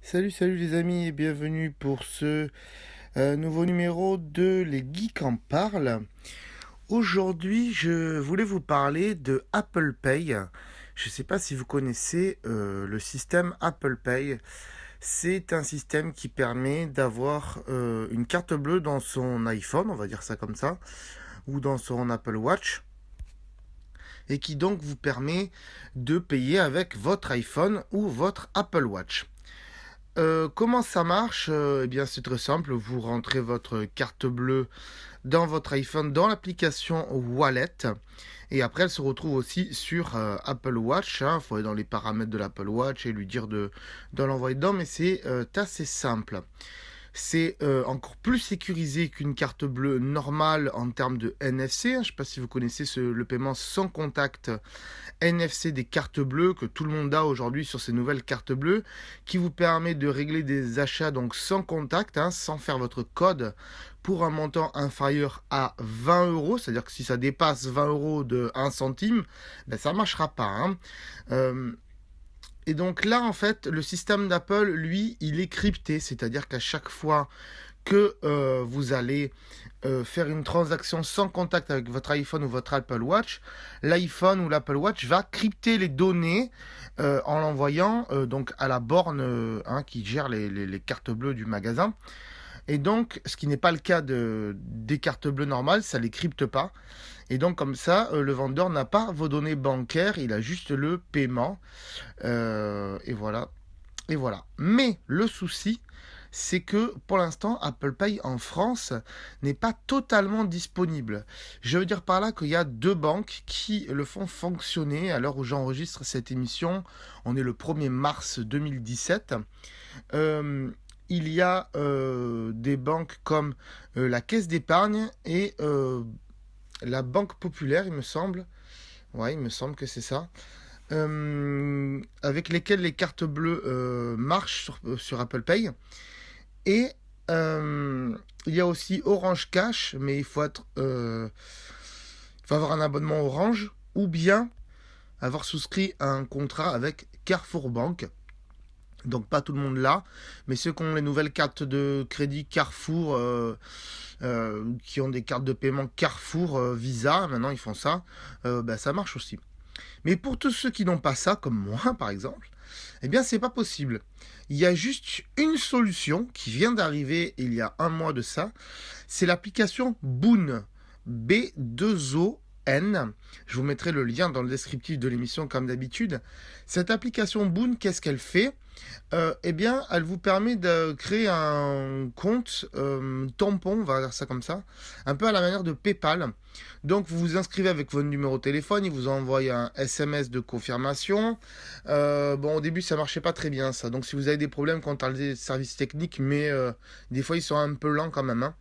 Salut les amis et bienvenue pour ce nouveau numéro de Les Geeks en parlent. Aujourd'hui, je voulais vous parler de Apple Pay. Je ne sais pas si vous connaissez le système Apple Pay. C'est un système qui permet d'avoir une carte bleue dans son iPhone, on va dire ça comme ça, ou dans son Apple Watch, et qui donc vous permet de payer avec votre iPhone ou votre Apple Watch. Comment ça marche? Eh bien, c'est très simple. Vous rentrez votre carte bleue dans votre iPhone, dans l'application Wallet. Et après, elle se retrouve aussi sur Apple Watch. Il faut aller dans les paramètres de l'Apple Watch et lui dire de l'envoyer dedans. Mais c'est assez simple. C'est encore plus sécurisé qu'une carte bleue normale en termes de NFC. Je ne sais pas si vous connaissez le paiement sans contact NFC des cartes bleues que tout le monde a aujourd'hui sur ces nouvelles cartes bleues, qui vous permet de régler des achats donc sans contact, sans faire votre code, pour un montant inférieur à 20 euros. C'est-à-dire que si ça dépasse 20 euros de 1 centime, ben ça ne marchera pas. Et donc là, en fait, le système d'Apple, lui, il est crypté. C'est-à-dire qu'à chaque fois que vous allez faire une transaction sans contact avec votre iPhone ou votre Apple Watch, l'iPhone ou l'Apple Watch va crypter les données en l'envoyant donc à la borne qui gère les cartes bleues du magasin. Et donc, ce qui n'est pas le cas des cartes bleues normales, ça ne les crypte pas. Et donc, comme ça, le vendeur n'a pas vos données bancaires, il a juste le paiement. Et voilà. Et voilà. Mais le souci, c'est que pour l'instant, Apple Pay en France n'est pas totalement disponible. Je veux dire par là qu'il y a deux banques qui le font fonctionner. À l'heure où j'enregistre cette émission, on est le 1er mars 2017. Il y a des banques comme la Caisse d'épargne et la Banque Populaire, il me semble. Ouais, il me semble que c'est ça. Avec lesquelles les cartes bleues marchent sur Apple Pay. Et il y a aussi Orange Cash, mais il faut avoir un abonnement Orange ou bien avoir souscrit un contrat avec Carrefour Bank. Donc pas tout le monde l'a, mais ceux qui ont les nouvelles cartes de crédit Carrefour, qui ont des cartes de paiement Carrefour Visa, maintenant ils font ça, ça marche aussi. Mais pour tous ceux qui n'ont pas ça, comme moi par exemple, eh bien c'est pas possible. Il y a juste une solution qui vient d'arriver il y a un mois de ça, c'est l'application Boon, B2ON. Je vous mettrai le lien dans le descriptif de l'émission comme d'habitude. Cette application Boon, qu'est-ce qu'elle fait? Eh bien, elle vous permet de créer un compte tampon, on va dire ça comme ça, un peu à la manière de PayPal. Donc, vous vous inscrivez avec votre numéro de téléphone, il vous envoie un SMS de confirmation. Bon, au début, ça marchait pas très bien, ça. Donc, si vous avez des problèmes, contactez les services techniques, mais des fois, ils sont un peu lents quand même.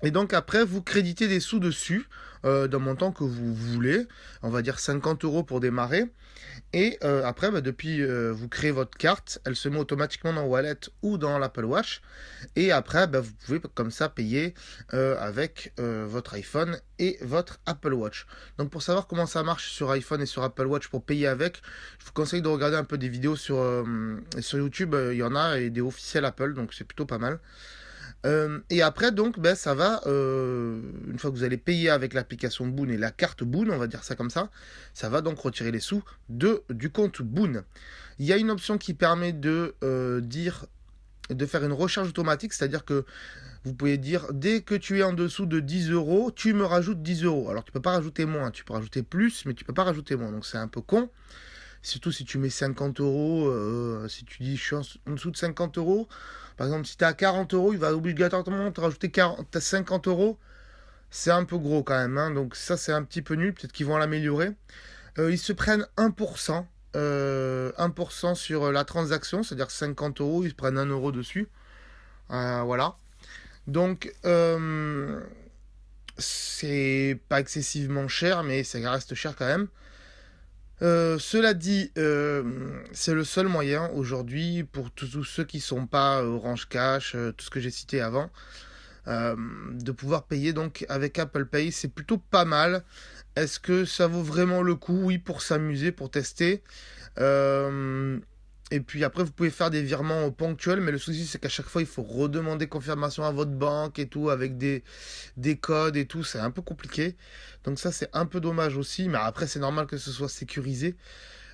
Et donc après, vous créditez des sous dessus, d'un montant que vous voulez, on va dire 50 euros pour démarrer. Et après, depuis, vous créez votre carte, elle se met automatiquement dans Wallet ou dans l'Apple Watch. Et après, vous pouvez comme ça payer avec votre iPhone et votre Apple Watch. Donc pour savoir comment ça marche sur iPhone et sur Apple Watch pour payer avec, je vous conseille de regarder un peu des vidéos sur YouTube. Il y en a et des officiels Apple, donc c'est plutôt pas mal. Et après, donc, ça va, une fois que vous allez payer avec l'application Boon et la carte Boon, on va dire ça comme ça va donc retirer les sous du compte Boon. Il y a une option qui permet de faire une recharge automatique, c'est-à-dire que vous pouvez dire, dès que tu es en dessous de 10 euros, tu me rajoutes 10 euros. Alors, tu peux pas rajouter moins, tu peux rajouter plus, mais tu peux pas rajouter moins, donc c'est un peu con. Surtout si tu mets 50 euros, si tu dis je suis en dessous de 50 euros, par exemple si tu es à 40 euros, il va obligatoirement te rajouter 50 euros. C'est un peu gros quand même, donc ça c'est un petit peu nul, peut-être qu'ils vont l'améliorer. Ils se prennent 1%, 1% sur la transaction, c'est-à-dire 50 euros, ils se prennent 1 euro dessus. Voilà. Donc c'est pas excessivement cher, mais ça reste cher quand même. Cela dit, c'est le seul moyen aujourd'hui pour tous ceux qui ne sont pas Orange Cash, tout ce que j'ai cité avant, de pouvoir payer donc avec Apple Pay. C'est plutôt pas mal. Est-ce que ça vaut vraiment le coup? Oui, pour s'amuser, pour tester. Et puis après, vous pouvez faire des virements ponctuels, mais le souci, c'est qu'à chaque fois, il faut redemander confirmation à votre banque et tout, avec des codes et tout. C'est un peu compliqué. Donc ça, c'est un peu dommage aussi. Mais après, c'est normal que ce soit sécurisé.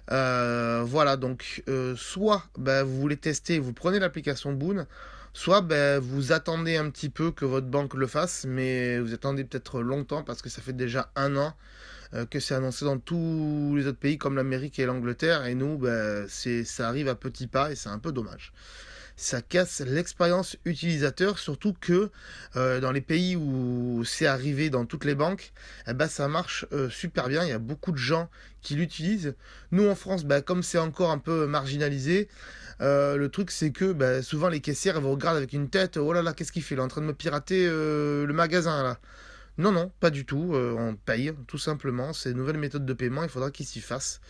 Voilà, donc soit vous voulez tester, vous prenez l'application Boon, soit vous attendez un petit peu que votre banque le fasse, mais vous attendez peut-être longtemps parce que ça fait déjà un an que c'est annoncé dans tous les autres pays comme l'Amérique et l'Angleterre, et nous, ça arrive à petits pas et c'est un peu dommage. Ça casse l'expérience utilisateur, surtout que dans les pays où c'est arrivé dans toutes les banques, ça marche super bien. Il y a beaucoup de gens qui l'utilisent. Nous en France, comme c'est encore un peu marginalisé, le truc c'est que souvent les caissières elles vous regardent avec une tête, oh là là, qu'est-ce qu'il fait? Il est en train de me pirater le magasin là. Non, non, pas du tout. On paye tout simplement. C'est une nouvelle méthode de paiement. Il faudra qu'ils s'y fassent.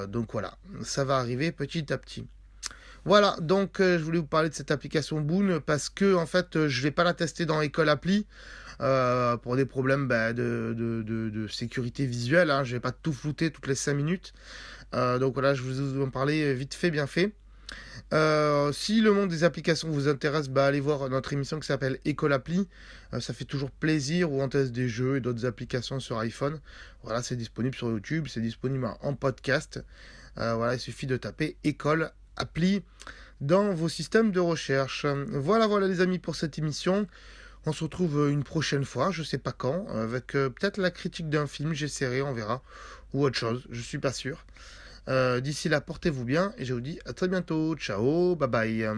Donc voilà, ça va arriver petit à petit. Voilà, donc je voulais vous parler de cette application Boon parce que en fait je vais pas la tester dans École Appli pour des problèmes de sécurité visuelle, hein. Je vais pas tout flouter toutes les 5 minutes. Donc voilà, je vous en parler vite fait, bien fait. Si le monde des applications vous intéresse, allez voir notre émission qui s'appelle École Appli. Ça fait toujours plaisir où on teste des jeux et d'autres applications sur iPhone. Voilà, c'est disponible sur YouTube, c'est disponible en podcast. Voilà, il suffit de taper École Appli dans vos systèmes de recherche. Voilà, voilà les amis pour cette émission. On se retrouve une prochaine fois, je sais pas quand, avec peut-être la critique d'un film, j'essaierai, on verra, ou autre chose, je suis pas sûr. D'ici là, portez-vous bien et je vous dis à très bientôt. Ciao, bye bye.